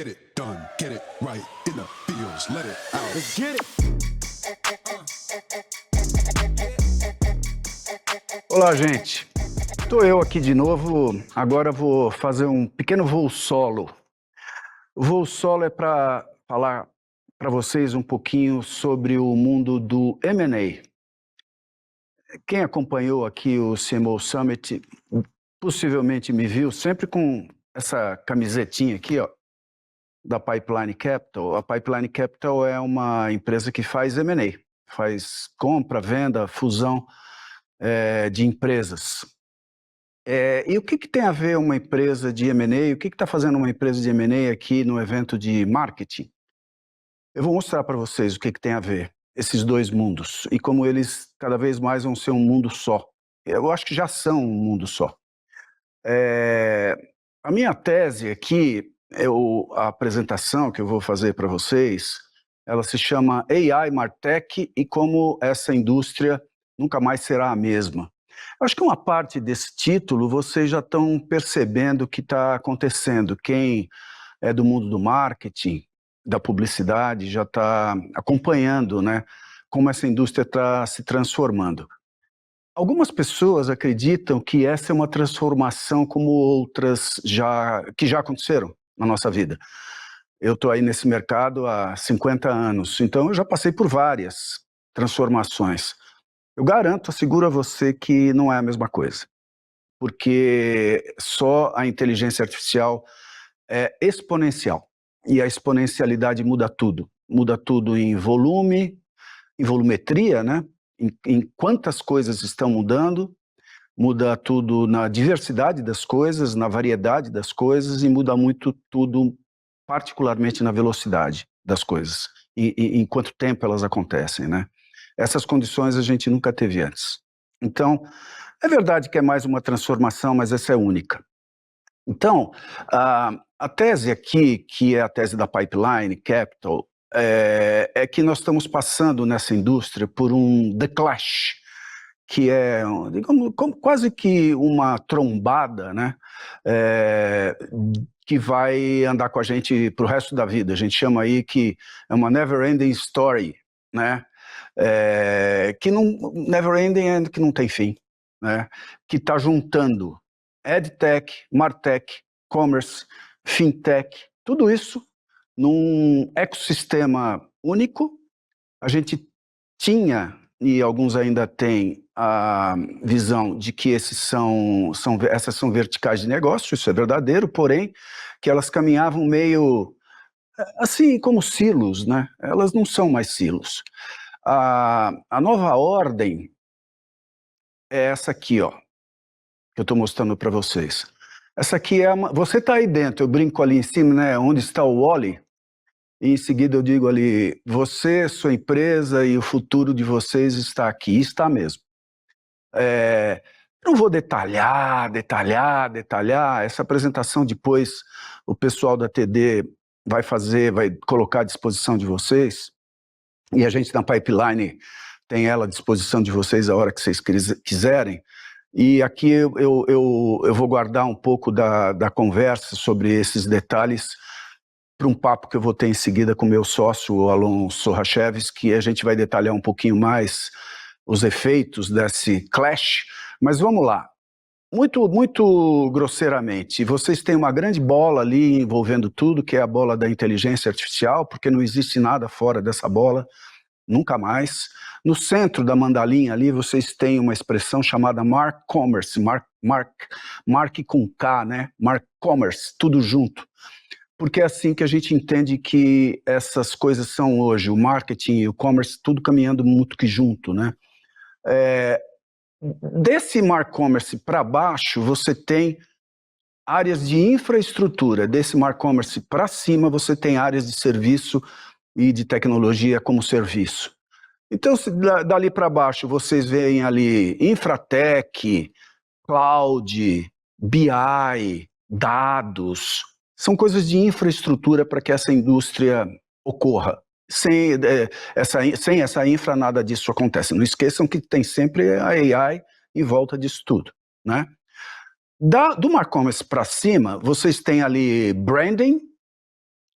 Get it done, get it right in the fields, let it out. Let's get it. Olá, gente. Estou eu aqui de novo. Agora vou fazer um pequeno voo solo. O voo solo é para falar para vocês um pouquinho sobre o mundo do M&A. Quem acompanhou aqui o CMO Summit possivelmente me viu sempre com essa camisetinha aqui, ó, da Pipeline Capital. A Pipeline Capital é uma empresa que faz M&A, faz compra, venda, fusão de empresas. E o que tem a ver uma empresa de M&A? O que está fazendo uma empresa de M&A aqui no evento de marketing? Eu vou mostrar para vocês o que tem a ver esses dois mundos e como eles cada vez mais vão ser um mundo só. Eu acho que já são um mundo só. A minha tese aqui, a apresentação que eu vou fazer para vocês, ela se chama AI Martech e como essa indústria nunca mais será a mesma. Eu acho que uma parte desse título vocês já estão percebendo o que está acontecendo. Quem é do mundo do marketing, da publicidade, já está acompanhando, né, como essa indústria está se transformando. Algumas pessoas acreditam que essa é uma transformação como outras que já aconteceram na nossa vida. Eu estou aí nesse mercado há 50 anos, então eu já passei por várias transformações. Eu garanto, asseguro a você que não é a mesma coisa, porque só a inteligência artificial é exponencial, e a exponencialidade muda tudo em volume, em volumetria, né? Em quantas coisas estão mudando, muda tudo na diversidade das coisas, na variedade das coisas, e muda muito tudo, particularmente na velocidade das coisas, e em quanto tempo elas acontecem, né? Essas condições a gente nunca teve antes. Então, é verdade que é mais uma transformação, mas essa é única. Então, a tese aqui, que é a tese da Pipeline Capital, é que nós estamos passando nessa indústria por um The Clash, que é, digamos, quase que uma trombada, né, que vai andar com a gente para o resto da vida. A gente chama aí que é uma never-ending story, né, que não, never-ending é que não tem fim, né, que está juntando EdTech, MarTech, Commerce, FinTech, tudo isso num ecossistema único. A gente tinha, e alguns ainda têm, a visão de que essas são verticais de negócio, isso é verdadeiro, porém, que elas caminhavam meio assim como silos, né? Elas não são mais silos. A nova ordem é essa aqui, ó, que eu estou mostrando para vocês. Essa aqui é você está aí dentro, eu brinco ali em cima, né? Onde está o Wall-E? E em seguida eu digo ali, você, sua empresa e o futuro de vocês está aqui, e está mesmo. Não vou detalhar, essa apresentação depois o pessoal da TD vai colocar à disposição de vocês, e a gente na Pipeline tem ela à disposição de vocês a hora que vocês quiserem. E aqui eu vou guardar um pouco da conversa sobre esses detalhes para um papo que eu vou ter em seguida com meu sócio, o Alonso Racheves, que a gente vai detalhar um pouquinho mais os efeitos desse clash. Mas vamos lá, muito grosseiramente, vocês têm uma grande bola ali envolvendo tudo, que é a bola da inteligência artificial, porque não existe nada fora dessa bola, nunca mais. No centro da mandalinha ali, vocês têm uma expressão chamada Mark Commerce, Mark com K, né? Mark Commerce, tudo junto. Porque é assim que a gente entende que essas coisas são hoje, o marketing e o commerce, tudo caminhando muito que junto, né? Desse Mark Commerce para baixo, você tem áreas de infraestrutura. Desse Mark Commerce para cima, você tem áreas de serviço e de tecnologia como serviço. Então, dali para baixo, vocês veem ali Infratech, Cloud, BI, dados. São coisas de infraestrutura para que essa indústria ocorra. Sem essa infra, nada disso acontece. Não esqueçam que tem sempre a AI em volta disso tudo, né? Do Mark Commerce para cima, vocês têm ali branding,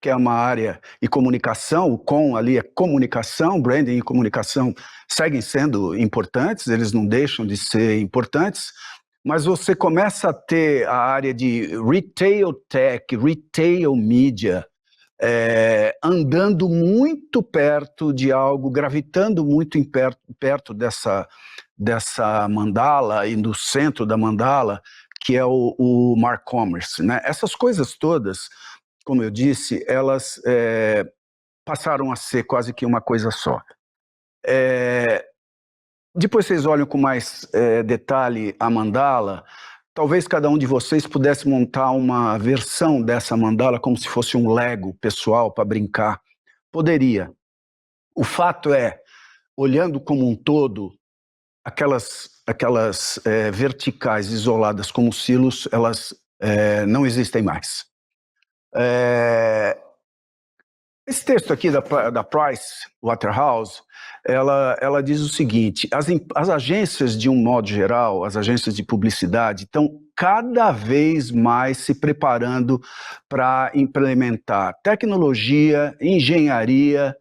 que é uma área e comunicação, o com ali é comunicação, branding e comunicação seguem sendo importantes, eles não deixam de ser importantes, mas você começa a ter a área de retail tech, retail media, andando muito perto de algo, gravitando muito perto dessa mandala e no centro da mandala, que é o Mark Commerce, né? Essas coisas todas, como eu disse, elas passaram a ser quase que uma coisa só. Depois vocês olham com mais detalhe a mandala, talvez cada um de vocês pudesse montar uma versão dessa mandala como se fosse um Lego pessoal para brincar. Poderia. O fato é, olhando como um todo, aquelas verticais isoladas como silos, elas não existem mais. Esse texto aqui da Price Waterhouse, ela diz o seguinte: as agências, de um modo geral, as agências de publicidade, estão cada vez mais se preparando para implementar tecnologia, engenharia,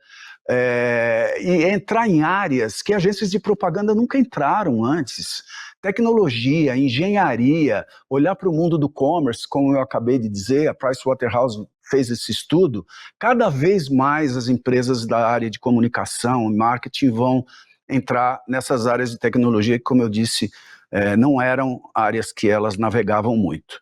e entrar em áreas que agências de propaganda nunca entraram antes. Tecnologia, engenharia, olhar para o mundo do commerce, como eu acabei de dizer, a Pricewaterhouse fez esse estudo, cada vez mais as empresas da área de comunicação e marketing vão entrar nessas áreas de tecnologia que, como eu disse, não eram áreas que elas navegavam muito.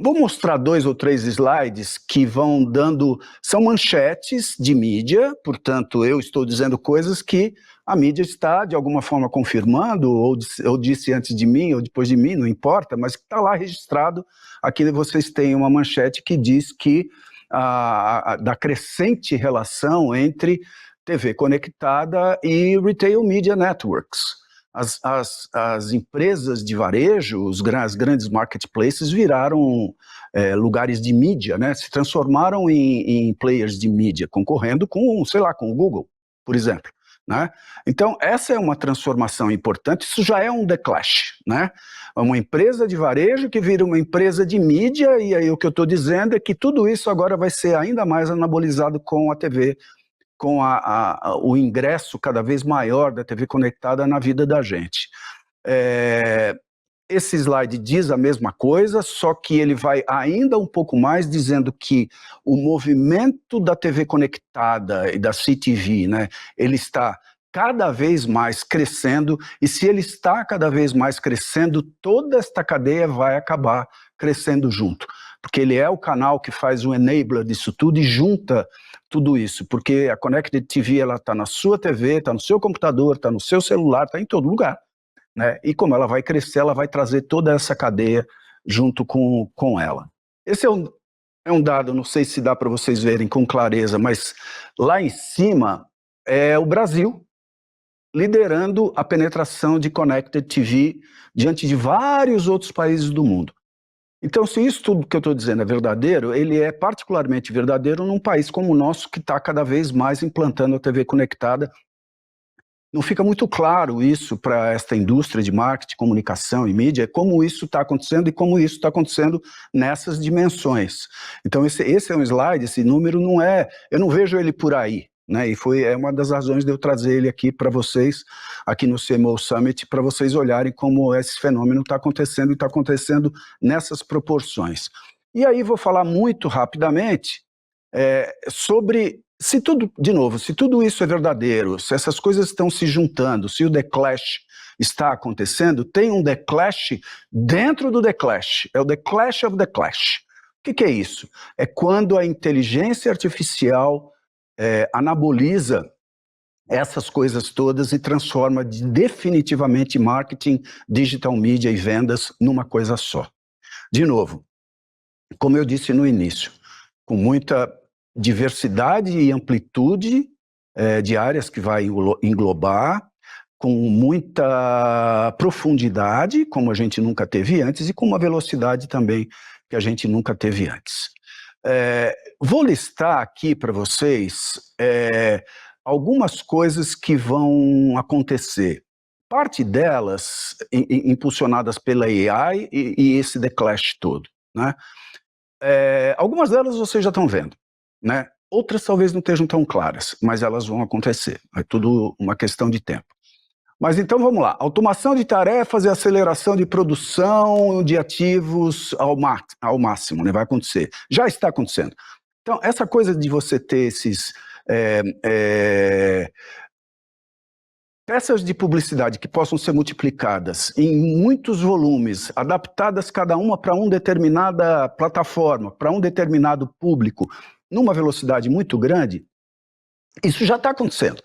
Vou mostrar 2 ou 3 slides que vão dando... São manchetes de mídia, portanto, eu estou dizendo coisas que a mídia está, de alguma forma, confirmando, ou disse antes de mim, ou depois de mim, não importa, mas está lá registrado. Aqui vocês têm uma manchete que diz que da crescente relação entre TV conectada e Retail Media Networks. As empresas de varejo, as grandes marketplaces viraram lugares de mídia, né? Se transformaram em players de mídia, concorrendo com, sei lá, com o Google, por exemplo. Né? Então, essa é uma transformação importante, isso já é um declash, né? Uma empresa de varejo que vira uma empresa de mídia, e aí o que eu estou dizendo é que tudo isso agora vai ser ainda mais anabolizado com a TV, com o ingresso cada vez maior da TV conectada na vida da gente. Esse slide diz a mesma coisa, só que ele vai ainda um pouco mais dizendo que o movimento da TV conectada e da CTV, né, ele está cada vez mais crescendo, e se ele está cada vez mais crescendo, toda esta cadeia vai acabar crescendo junto, porque ele é o canal que faz o enabler disso tudo e junta tudo isso, porque a Connected TV ela está na sua TV, está no seu computador, está no seu celular, está em todo lugar. Né? E como ela vai crescer, ela vai trazer toda essa cadeia junto com ela. Esse é um dado, não sei se dá para vocês verem com clareza, mas lá em cima é o Brasil liderando a penetração de Connected TV diante de vários outros países do mundo. Então, se isso tudo que eu estou dizendo é verdadeiro, ele é particularmente verdadeiro num país como o nosso, que está cada vez mais implantando a TV conectada. Não fica muito claro isso para esta indústria de marketing, comunicação e mídia, como isso está acontecendo e como isso está acontecendo nessas dimensões. Então, esse é um slide, esse número não é... Eu não vejo ele por aí, né? E é uma das razões de eu trazer ele aqui para vocês, aqui no CMO Summit, para vocês olharem como esse fenômeno está acontecendo e está acontecendo nessas proporções. E aí vou falar muito rapidamente sobre... Se tudo isso é verdadeiro, se essas coisas estão se juntando, se o declash está acontecendo, tem um declash dentro do declash, é o declash of the clash. O que é isso? É quando a inteligência artificial anaboliza essas coisas todas e transforma definitivamente marketing, digital media e vendas numa coisa só. De novo, como eu disse no início, com muita diversidade e amplitude de áreas que vai englobar, com muita profundidade, como a gente nunca teve antes, e com uma velocidade também que a gente nunca teve antes. Vou listar aqui para vocês algumas coisas que vão acontecer. Parte delas impulsionadas pela AI e esse declash todo, né? Algumas delas vocês já estão vendo, né? Outras talvez não estejam tão claras, mas elas vão acontecer. É tudo uma questão de tempo. Mas então vamos lá. Automação de tarefas e aceleração de produção de ativos ao máximo, né? Vai acontecer. Já está acontecendo. Então, essa coisa de você ter esses peças de publicidade que possam ser multiplicadas em muitos volumes, adaptadas cada uma para uma determinada plataforma, para um determinado público, numa velocidade muito grande, isso já está acontecendo.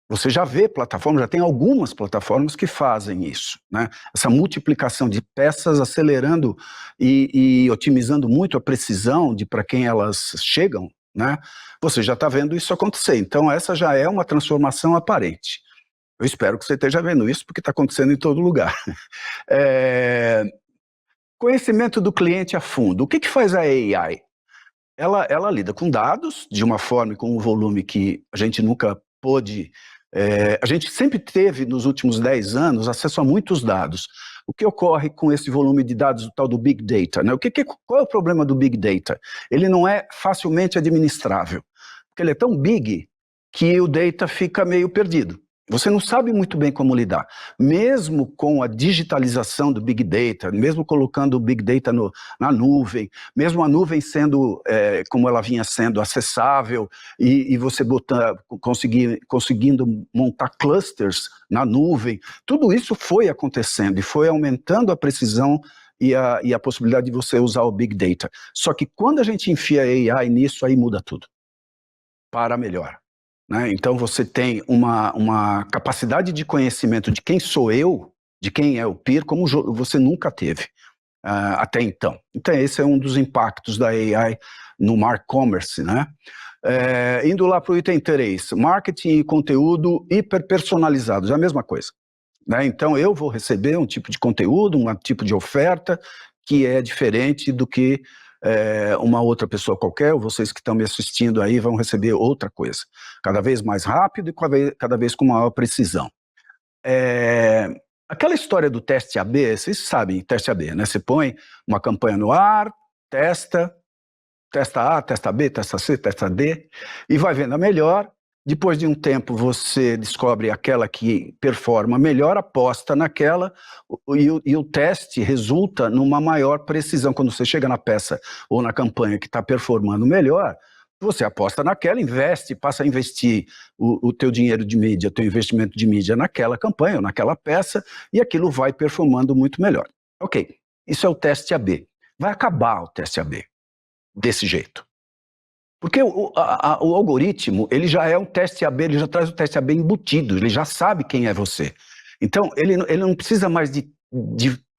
Você já vê plataformas, já tem algumas plataformas que fazem isso, né? Essa multiplicação de peças acelerando e otimizando muito a precisão de para quem elas chegam, né? Você já está vendo isso acontecer. Então essa já é uma transformação aparente. Eu espero que você esteja vendo isso, porque está acontecendo em todo lugar. Conhecimento do cliente a fundo. O que faz a AI? Ela lida com dados de uma forma e com um volume que a gente nunca pôde. A gente sempre teve, nos últimos 10 anos, acesso a muitos dados. O que ocorre com esse volume de dados, o tal do Big Data? Né? Qual é o problema do Big Data? Ele não é facilmente administrável, porque ele é tão big que o data fica meio perdido. Você não sabe muito bem como lidar. Mesmo com a digitalização do Big Data, mesmo colocando o Big Data na nuvem, mesmo a nuvem sendo, como ela vinha sendo, acessável, e você conseguindo montar clusters na nuvem, tudo isso foi acontecendo e foi aumentando a precisão e a possibilidade de você usar o Big Data. Só que quando a gente enfia AI nisso, aí muda tudo. Para melhor. Né? Então você tem uma capacidade de conhecimento de quem sou eu, de quem é o peer, como você nunca teve até então. Então esse é um dos impactos da AI no Marcommerce, né? Indo lá para o item 3, marketing e conteúdo hiperpersonalizados, é a mesma coisa. Né? Então eu vou receber um tipo de conteúdo, um tipo de oferta que é diferente do que uma outra pessoa qualquer, ou vocês que estão me assistindo aí vão receber outra coisa, cada vez mais rápido e cada vez com maior precisão. Aquela história do teste AB, vocês sabem, teste AB, né? Você põe uma campanha no ar, testa A, testa B, testa C, testa D, e vai vendo a melhor. Depois de um tempo você descobre aquela que performa melhor, aposta naquela, e o teste resulta numa maior precisão. Quando você chega na peça ou na campanha que está performando melhor, você aposta naquela, investe, passa a investir o teu dinheiro de mídia, o teu investimento de mídia naquela campanha ou naquela peça, e aquilo vai performando muito melhor. Ok, isso é o teste AB. Vai acabar o teste AB desse jeito. Porque o algoritmo, ele já é um teste AB, ele já traz o teste AB embutido, ele já sabe quem é você. Então, ele não precisa mais de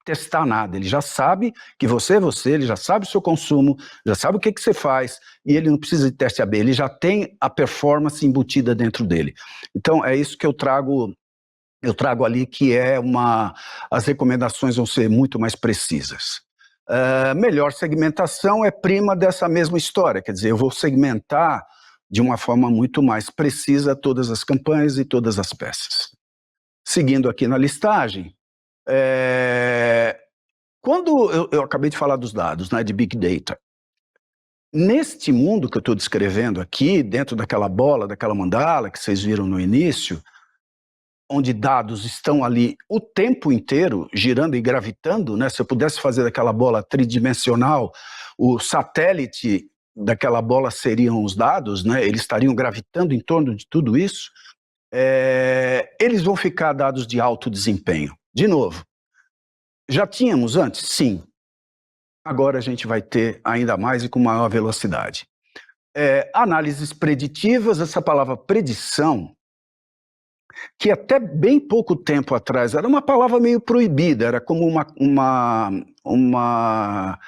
testar nada, ele já sabe que você é você, ele já sabe o seu consumo, já sabe o que você faz, e ele não precisa de teste AB, ele já tem a performance embutida dentro dele. Então, é isso que eu trago ali, que as recomendações vão ser muito mais precisas. Melhor segmentação é prima dessa mesma história, quer dizer, eu vou segmentar de uma forma muito mais precisa todas as campanhas e todas as peças. Seguindo aqui na listagem, quando eu acabei de falar dos dados, né, de Big Data, neste mundo que eu estou descrevendo aqui, dentro daquela bola, daquela mandala que vocês viram no início, onde dados estão ali o tempo inteiro, girando e gravitando, né? Se eu pudesse fazer daquela bola tridimensional, o satélite daquela bola seriam os dados, né? Eles estariam gravitando em torno de tudo isso. Eles vão ficar dados de alto desempenho. De novo, já tínhamos antes? Sim. Agora a gente vai ter ainda mais e com maior velocidade. Análises preditivas, essa palavra predição, que até bem pouco tempo atrás era uma palavra meio proibida, era como uma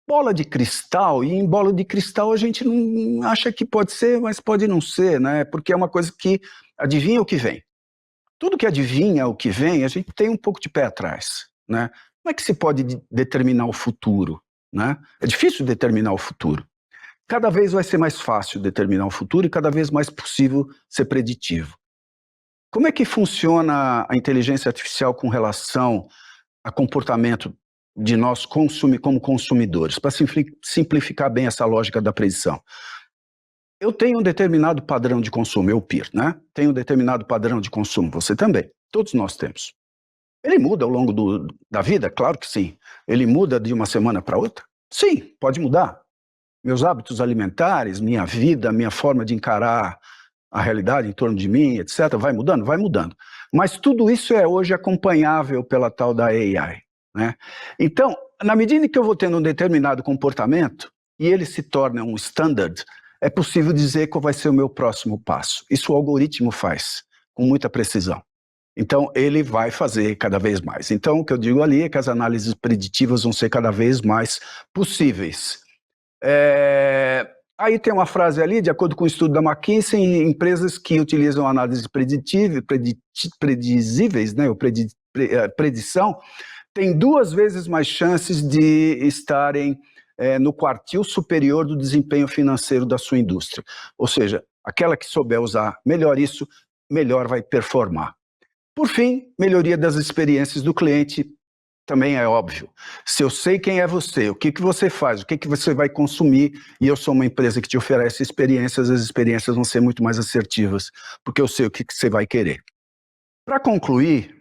bola de cristal, e em bola de cristal a gente não acha que pode ser, mas pode não ser, né? Porque é uma coisa que adivinha o que vem. Tudo que adivinha o que vem, a gente tem um pouco de pé atrás, né? Como é que se pode determinar o futuro, né? É difícil determinar o futuro. Cada vez vai ser mais fácil determinar o futuro e cada vez mais possível ser preditivo. Como é que funciona a inteligência artificial com relação a comportamento de nós como consumidores, para simplificar bem essa lógica da predição. Eu tenho um determinado padrão de consumo, eu, Peer, né? Tenho um determinado padrão de consumo, você também. Todos nós temos. Ele muda ao longo da vida? Claro que sim. Ele muda de uma semana para outra? Sim, pode mudar. Meus hábitos alimentares, minha vida, minha forma de encarar a realidade em torno de mim, etc., vai mudando? Vai mudando. Mas tudo isso é hoje acompanhável pela tal da AI, né? Então, na medida em que eu vou tendo um determinado comportamento e ele se torna um standard, é possível dizer qual vai ser o meu próximo passo. Isso o algoritmo faz, com muita precisão. Então, ele vai fazer cada vez mais. Então, o que eu digo ali é que as análises preditivas vão ser cada vez mais possíveis. Aí tem uma frase ali, de acordo com o estudo da McKinsey, empresas que utilizam análises predizíveis, né, ou predição, têm 2 vezes mais chances de estarem no quartil superior do desempenho financeiro da sua indústria. Ou seja, aquela que souber usar melhor isso, melhor vai performar. Por fim, melhoria das experiências do cliente também é óbvio. Se eu sei quem é você, o que você faz, o que você vai consumir, e eu sou uma empresa que te oferece experiências, as experiências vão ser muito mais assertivas, porque eu sei o que você vai querer. Para concluir,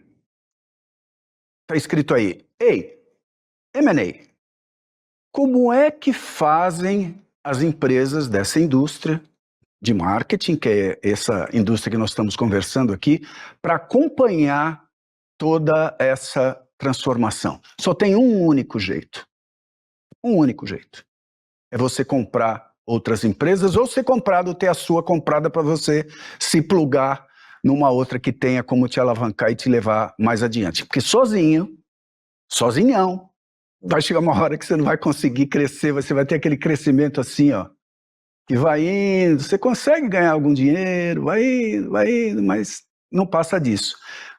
está escrito aí, ei, M&A, como é que fazem as empresas dessa indústria de marketing, que é essa indústria que nós estamos conversando aqui, para acompanhar toda essa transformação? Só tem um único jeito. Um único jeito. É você comprar outras empresas ou ser comprado, ter a sua comprada para você se plugar numa outra que tenha como te alavancar e te levar mais adiante. Porque sozinhão, vai chegar uma hora que você não vai conseguir crescer, você vai ter aquele crescimento assim, ó, que vai indo, você consegue ganhar algum dinheiro, vai indo, mas não passa disso.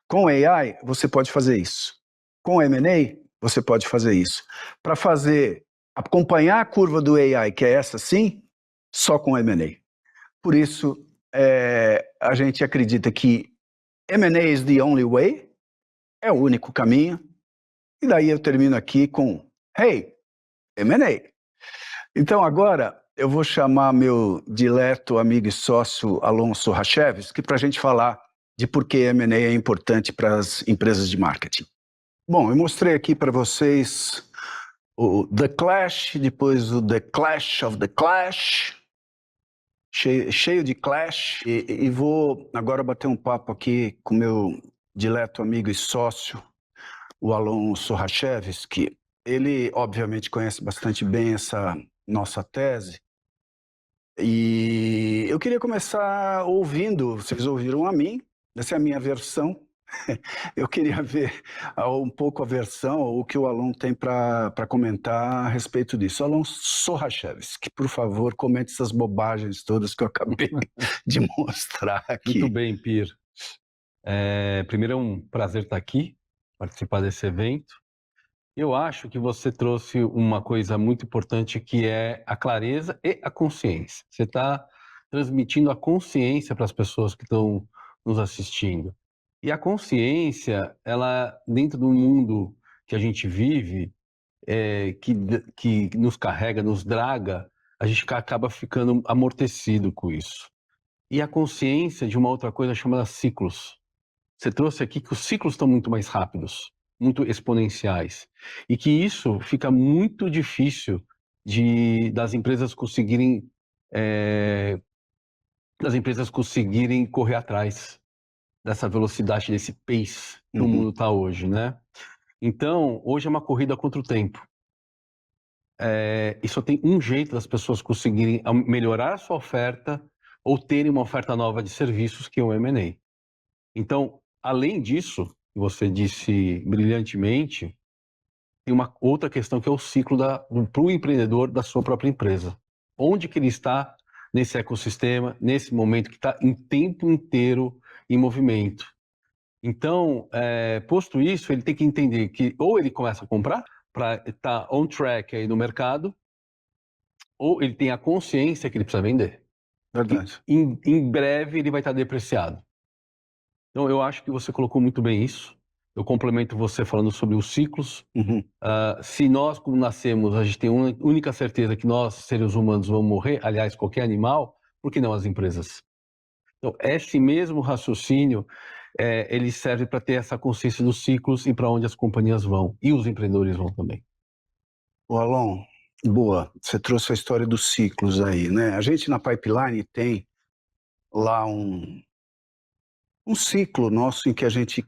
Com AI, você pode fazer isso. Com M&A, você pode fazer isso. Para acompanhar a curva do AI, que é essa sim, só com M&A. Por isso, a gente acredita que M&A is the only way, é o único caminho, e daí eu termino aqui com, hey, M&A. Então agora eu vou chamar meu dileto amigo e sócio Alonso Rachevski para a gente falar de por que M&A é importante para as empresas de marketing. Bom, eu mostrei aqui para vocês o The Clash, depois o The Clash of the Clash, cheio de clash, e vou agora bater um papo aqui com meu dileto amigo e sócio, o Alonso Rachevski. Ele, obviamente, conhece bastante bem essa nossa tese, e eu queria começar ouvindo, vocês ouviram a mim, essa é a minha versão. Eu queria ver um pouco a versão, o que o Alon tem para comentar a respeito disso. Alon Sorachevski, por favor, comente essas bobagens todas que eu acabei de mostrar aqui. Muito bem, Peer. Primeiro é um prazer estar aqui, participar desse evento. Eu acho que você trouxe uma coisa muito importante, que é a clareza e a consciência. Você está transmitindo a consciência para as pessoas que estão nos assistindo. E a consciência, ela, dentro do mundo que a gente vive, que nos carrega, nos draga, a gente acaba ficando amortecido com isso. E a consciência de uma outra coisa chamada ciclos. Você trouxe aqui que os ciclos estão muito mais rápidos, muito exponenciais, e que isso fica muito difícil das empresas conseguirem correr atrás dessa velocidade, desse pace que o mundo está hoje, né? Então, hoje é uma corrida contra o tempo. E só tem um jeito das pessoas conseguirem melhorar a sua oferta ou terem uma oferta nova de serviços, que é o M&A. Então, além disso, você disse brilhantemente, tem uma outra questão, que é o ciclo para o empreendedor da sua própria empresa. Onde que ele está nesse ecossistema, nesse momento que está em tempo inteiro em movimento. Então, posto isso, ele tem que entender que ou ele começa a comprar para estar on track aí no mercado, ou ele tem a consciência que ele precisa vender. Verdade. Em breve ele vai estar depreciado. Então, eu acho que você colocou muito bem isso. Eu complemento você falando sobre os ciclos. Uhum. Se nós, como nascemos, a gente tem uma única certeza que nós, seres humanos, vamos morrer, aliás, qualquer animal, por que não as empresas? Então, esse mesmo raciocínio, ele serve para ter essa consciência dos ciclos e para onde as companhias vão, e os empreendedores vão também. O Alon, boa, você trouxe a história dos ciclos aí, né? A gente na Pipeline tem lá um ciclo nosso em que a gente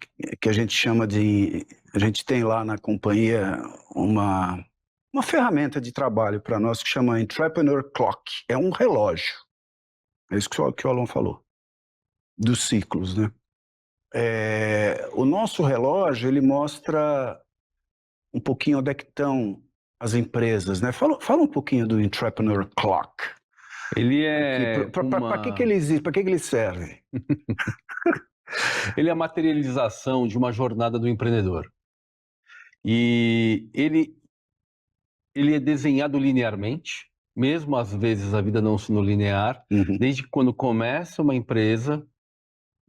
chama de... A gente tem lá na companhia uma ferramenta de trabalho para nós que chama Entrepreneur Clock. É um relógio. É isso que o Alon falou. Dos ciclos, né? O nosso relógio, ele mostra um pouquinho onde é que estão as empresas, né? Fala um pouquinho do Entrepreneur Clock. Ele é Para que ele existe? Para que ele serve? Ele é a materialização de uma jornada do empreendedor. E ele é desenhado linearmente, mesmo às vezes a vida não sendo linear, desde quando começa uma empresa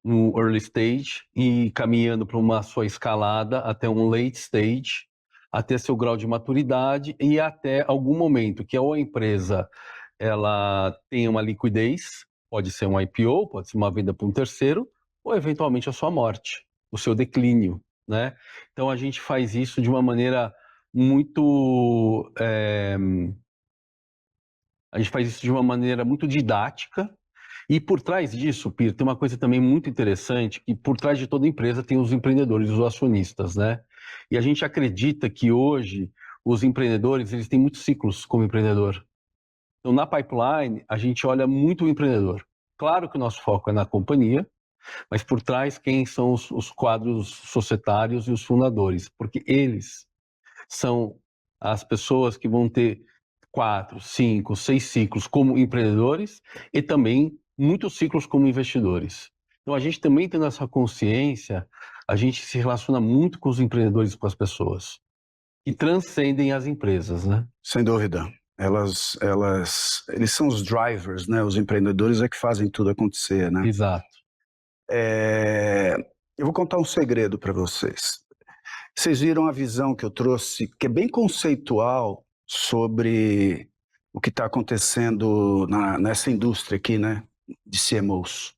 no early stage e caminhando para uma sua escalada até um late stage, até seu grau de maturidade e até algum momento que a empresa ela tem uma liquidez, pode ser um IPO, pode ser uma venda para um terceiro, ou eventualmente a sua morte, o seu declínio, né? Então a gente faz isso de uma maneira muito didática. E por trás disso, Pir, tem uma coisa também muito interessante, que por trás de toda empresa tem os empreendedores, os acionistas, né? E a gente acredita que hoje os empreendedores, eles têm muitos ciclos como empreendedor. Então, na Pipeline, a gente olha muito o empreendedor. Claro que o nosso foco é na companhia, mas por trás quem são os quadros societários e os fundadores, porque eles são as pessoas que vão ter 4, 5, 6 ciclos como empreendedores e também muitos ciclos como investidores. Então, a gente também tendo essa consciência, a gente se relaciona muito com os empreendedores e com as pessoas, que transcendem as empresas, né? Sem dúvida. Eles são os drivers, né? Os empreendedores é que fazem tudo acontecer, né? Exato. Eu vou contar um segredo para vocês. Vocês viram a visão que eu trouxe, que é bem conceitual, sobre o que está acontecendo nessa indústria aqui, né? De CMOs.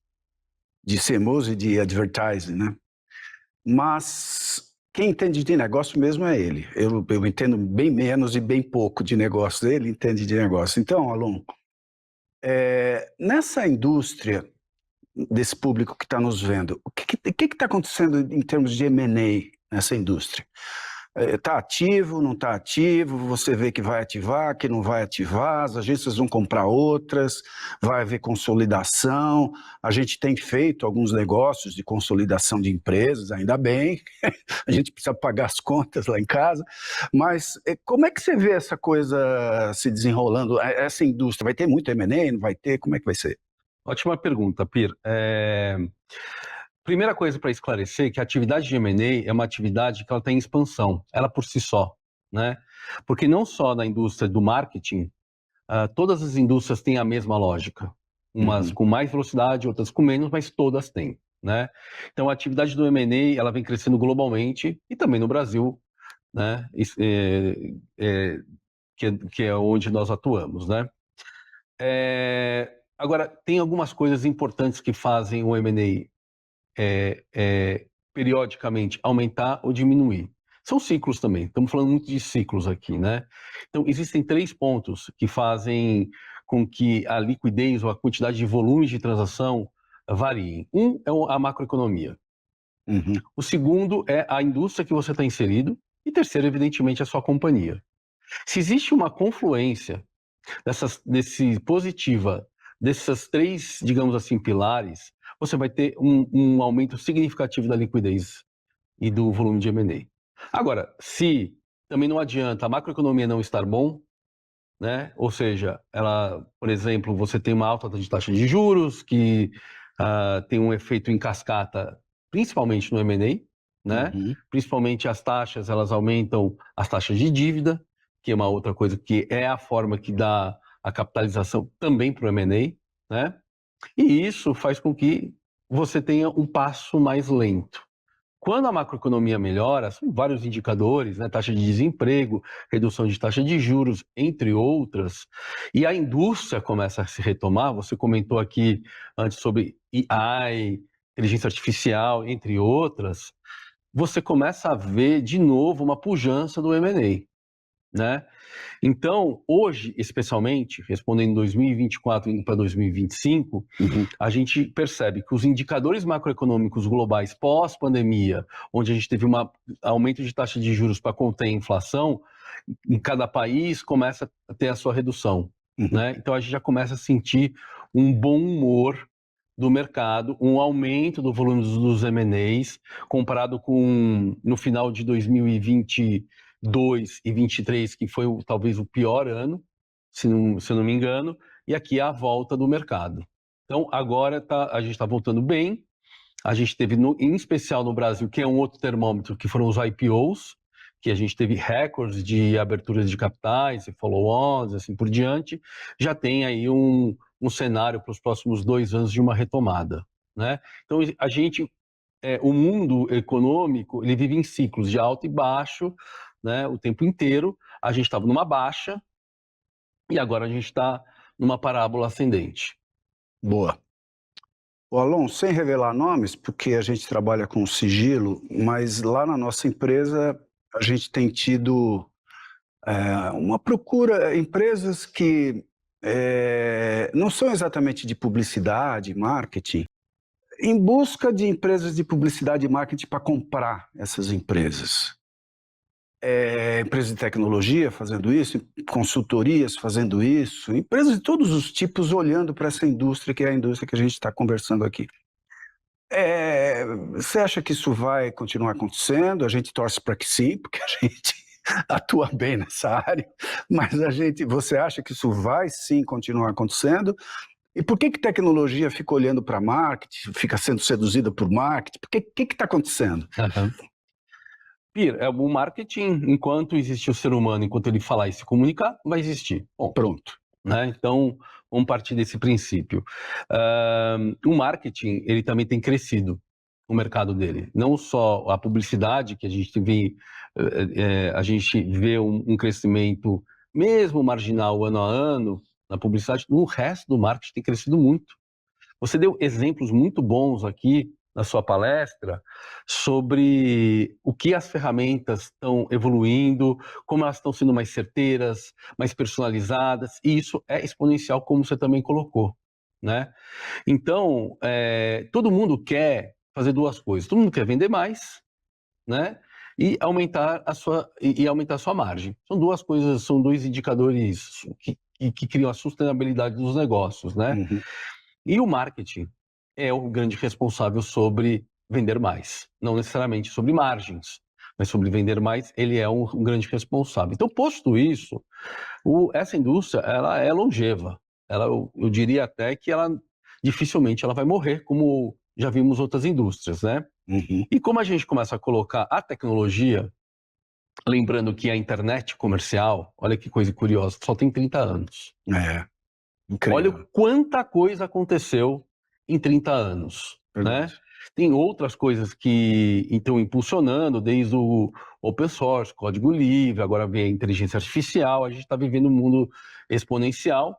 De CMOs e de advertising, né? Mas quem entende de negócio mesmo é ele. Eu entendo bem menos e bem pouco de negócio. Ele entende de negócio. Então, Alon, nessa indústria desse público que está nos vendo, o que está acontecendo em termos de M&A nessa indústria? Está ativo, não está ativo? Você vê que vai ativar, que não vai ativar, as agências vão comprar outras, vai haver consolidação. A gente tem feito alguns negócios de consolidação de empresas, ainda bem, a gente precisa pagar as contas lá em casa, mas como é que você vê essa coisa se desenrolando? Essa indústria vai ter muito M&A, não vai ter? Como é que vai ser? Ótima pergunta, Pir. Primeira coisa para esclarecer que a atividade de M&A é uma atividade que ela está em expansão, ela por si só, né? Porque não só na indústria do marketing, todas as indústrias têm a mesma lógica, umas com mais velocidade, outras com menos, mas todas têm, né? Então a atividade do M&A ela vem crescendo globalmente e também no Brasil, né? Que é onde nós atuamos, né? Agora tem algumas coisas importantes que fazem o M&A periodicamente aumentar ou diminuir. São ciclos também, estamos falando muito de ciclos aqui, né? Então, existem 3 pontos que fazem com que a liquidez ou a quantidade de volumes de transação variem. Um é a macroeconomia. O segundo é a indústria que você está inserido. E terceiro, evidentemente, a sua companhia. Se existe uma confluência positiva dessas 3, digamos assim, pilares, você vai ter um aumento significativo da liquidez e do volume de M&A. Agora, se também não adianta a macroeconomia não estar bom, né? Ou seja, ela, por exemplo, você tem uma alta de taxa de juros que tem um efeito em cascata, principalmente no M&A, né? Principalmente as taxas, elas aumentam as taxas de dívida, que é uma outra coisa que é a forma que dá a capitalização também para o M&A, né? E isso faz com que você tenha um passo mais lento. Quando a macroeconomia melhora, são vários indicadores, né? Taxa de desemprego, redução de taxa de juros, entre outras, e a indústria começa a se retomar. Você comentou aqui antes sobre AI, inteligência artificial, entre outras. Você começa a ver de novo uma pujança do M&A, né? Então, hoje, especialmente, respondendo 2024 indo para 2025, a gente percebe que os indicadores macroeconômicos globais pós-pandemia, onde a gente teve um aumento de taxa de juros para conter a inflação, em cada país começa a ter a sua redução, né? Então, a gente já começa a sentir um bom humor do mercado, um aumento do volume dos M&As, comparado com no final de 2022 e 2023, que foi talvez o pior ano, se eu não me engano, e aqui é a volta do mercado. Então, agora a gente está voltando bem. A gente teve, em especial no Brasil, que é um outro termômetro, que foram os IPOs, que a gente teve recordes de aberturas de capitais e follow-ons, assim por diante. Já tem aí um cenário para os próximos 2 anos de uma retomada, né? Então, a gente, o mundo econômico, ele vive em ciclos de alto e baixo, né, o tempo inteiro. A gente estava numa baixa e agora a gente está numa parábola ascendente. Boa. O Alonso, sem revelar nomes, porque a gente trabalha com sigilo, mas lá na nossa empresa a gente tem tido uma procura, empresas que não são exatamente de publicidade, marketing, em busca de empresas de publicidade e marketing para comprar essas empresas. Empresas de tecnologia fazendo isso, consultorias fazendo isso, empresas de todos os tipos olhando para essa indústria, que é a indústria que a gente está conversando aqui. Você acha que isso vai continuar acontecendo? A gente torce para que sim, porque a gente atua bem nessa área, mas você acha que isso vai sim continuar acontecendo? E por que tecnologia fica olhando para marketing, fica sendo seduzida por marketing? O que está acontecendo? Pir, o marketing, enquanto existe o ser humano, enquanto ele falar e se comunicar, vai existir. Bom, pronto. Né? Então, vamos partir desse princípio. O marketing, ele também tem crescido, o mercado dele. Não só a publicidade, que a gente vê um crescimento, mesmo marginal, ano a ano, na publicidade, no resto do marketing tem crescido muito. Você deu exemplos muito bons aqui na sua palestra sobre o que as ferramentas estão evoluindo, como elas estão sendo mais certeiras, mais personalizadas, e isso é exponencial, como você também colocou, né? Então, todo mundo quer fazer 2 coisas. Todo mundo quer vender mais, né? E aumentar a sua margem. São 2 coisas, são 2 indicadores que criam a sustentabilidade dos negócios, né? E o marketing é o grande responsável sobre vender mais. Não necessariamente sobre margens, mas sobre vender mais, ele é um grande responsável. Então, posto isso, essa indústria, ela é longeva. Eu diria até que dificilmente ela vai morrer, como já vimos outras indústrias, né? E como a gente começa a colocar a tecnologia, lembrando que a internet comercial, olha que coisa curiosa, só tem 30 anos. Incrível. Olha quanta coisa aconteceu em 30 anos, né? Tem outras coisas que estão impulsionando, desde o open source, código livre, agora vem a inteligência artificial, a gente está vivendo um mundo exponencial.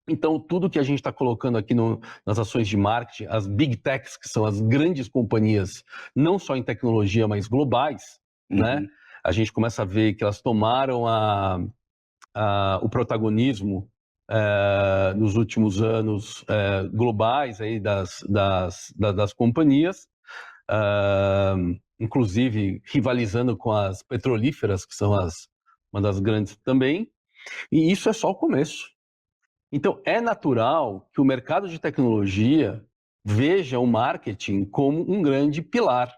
Então, tudo que a gente está colocando aqui nas ações de marketing, as big techs, que são as grandes companhias, não só em tecnologia, mas globais, né? A gente começa a ver que elas tomaram o protagonismo nos últimos anos globais aí das companhias, inclusive rivalizando com as petrolíferas, que são uma das grandes também, e isso é só o começo. Então, é natural que o mercado de tecnologia veja o marketing como um grande pilar,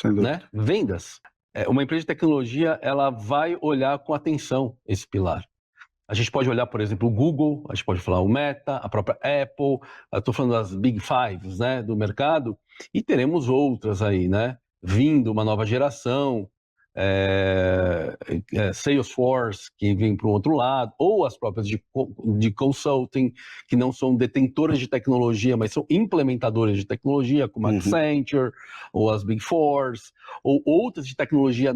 né? Vendas. Uma empresa de tecnologia, ela vai olhar com atenção esse pilar. A gente pode olhar, por exemplo, o Google, a gente pode falar o Meta, a própria Apple, eu estou falando das Big Fives, né, do mercado, e teremos outras aí, né, vindo, uma nova geração, Salesforce, que vem para o outro lado, ou as próprias de consulting, que não são detentoras de tecnologia, mas são implementadoras de tecnologia, como a Accenture, ou as Big Fours, ou outras de tecnologia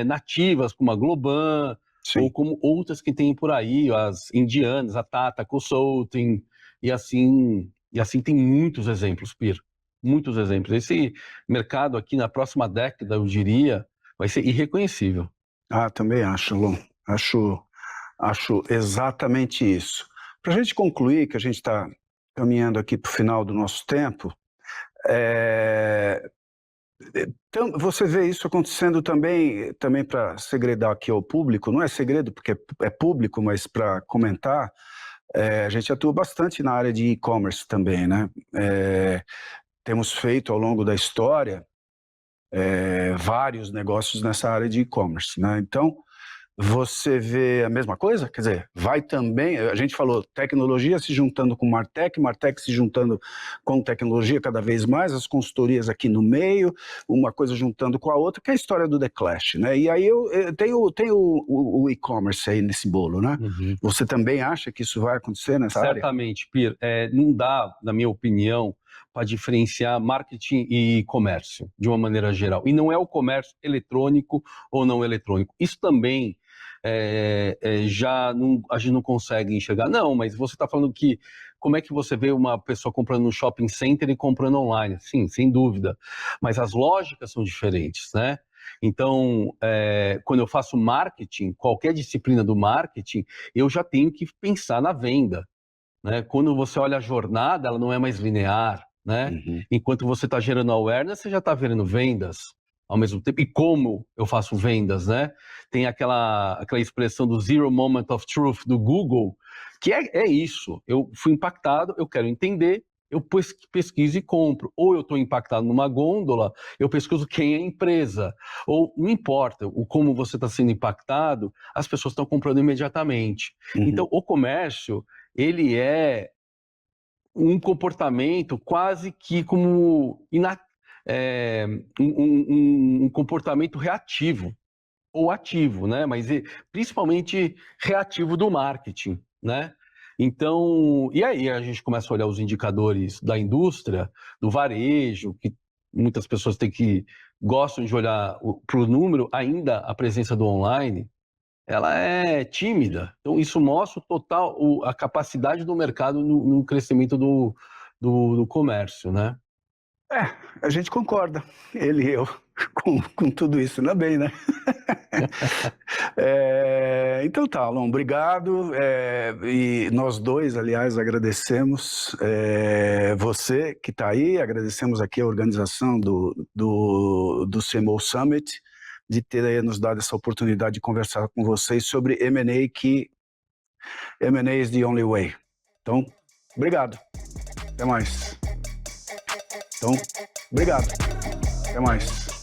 nativas, como a Globant, Sim. ou como outras que tem por aí, as indianas, a Tata Consulting, e assim tem muitos exemplos, Pir, muitos exemplos. Esse mercado aqui, na próxima década, eu diria, vai ser irreconhecível. Também acho, Lon. Acho exatamente isso. Para a gente concluir, que a gente está caminhando aqui para o final do nosso tempo, então, você vê isso acontecendo também para segredar aqui ao público, não é segredo porque é público, mas para comentar, a gente atua bastante na área de e-commerce também, né? Temos feito ao longo da história vários negócios nessa área de e-commerce, né? Então, você vê a mesma coisa? Quer dizer, vai também, a gente falou, tecnologia se juntando com Martech, Martech se juntando com tecnologia cada vez mais, as consultorias aqui no meio, uma coisa juntando com a outra, que é a história do The Clash, né? E aí tenho o e-commerce aí nesse bolo, né? Você também acha que isso vai acontecer nessa área? Certamente, Pir. Não dá, na minha opinião, para diferenciar marketing e comércio, de uma maneira geral. E não é o comércio eletrônico ou não eletrônico. Isso também a gente não consegue enxergar. Não, mas você está falando que como é que você vê uma pessoa comprando no shopping center e comprando online? Sim, sem dúvida. Mas as lógicas são diferentes, né? Então, quando eu faço marketing, qualquer disciplina do marketing, eu já tenho que pensar na venda, né? Quando você olha a jornada, ela não é mais linear, né? Enquanto você está gerando awareness, você já está gerando vendas ao mesmo tempo. E como eu faço vendas, né? Tem aquela expressão do Zero Moment of Truth do Google, que é isso. Eu fui impactado, eu quero entender, eu pesquiso e compro. Ou eu estou impactado numa gôndola, eu pesquiso quem é a empresa. Ou não importa como você está sendo impactado, as pessoas estão comprando imediatamente. Então, o comércio, ele é um comportamento quase que como um comportamento reativo ou ativo, né? Mas principalmente reativo do marketing, né? Então, e aí a gente começa a olhar os indicadores da indústria, do varejo, que muitas pessoas gostam de olhar para o número, ainda a presença do online, ela é tímida. Então, isso mostra a capacidade do mercado no crescimento do comércio, né? A gente concorda, ele e eu, com tudo isso, não é bem, né? Então tá, Alon, obrigado. E nós dois, aliás, agradecemos você que está aí, agradecemos aqui a organização do CMO Summit, de ter nos dado essa oportunidade de conversar com vocês sobre M&A, que M&A is the only way. Então, obrigado. Até mais. Então, obrigado. Até mais.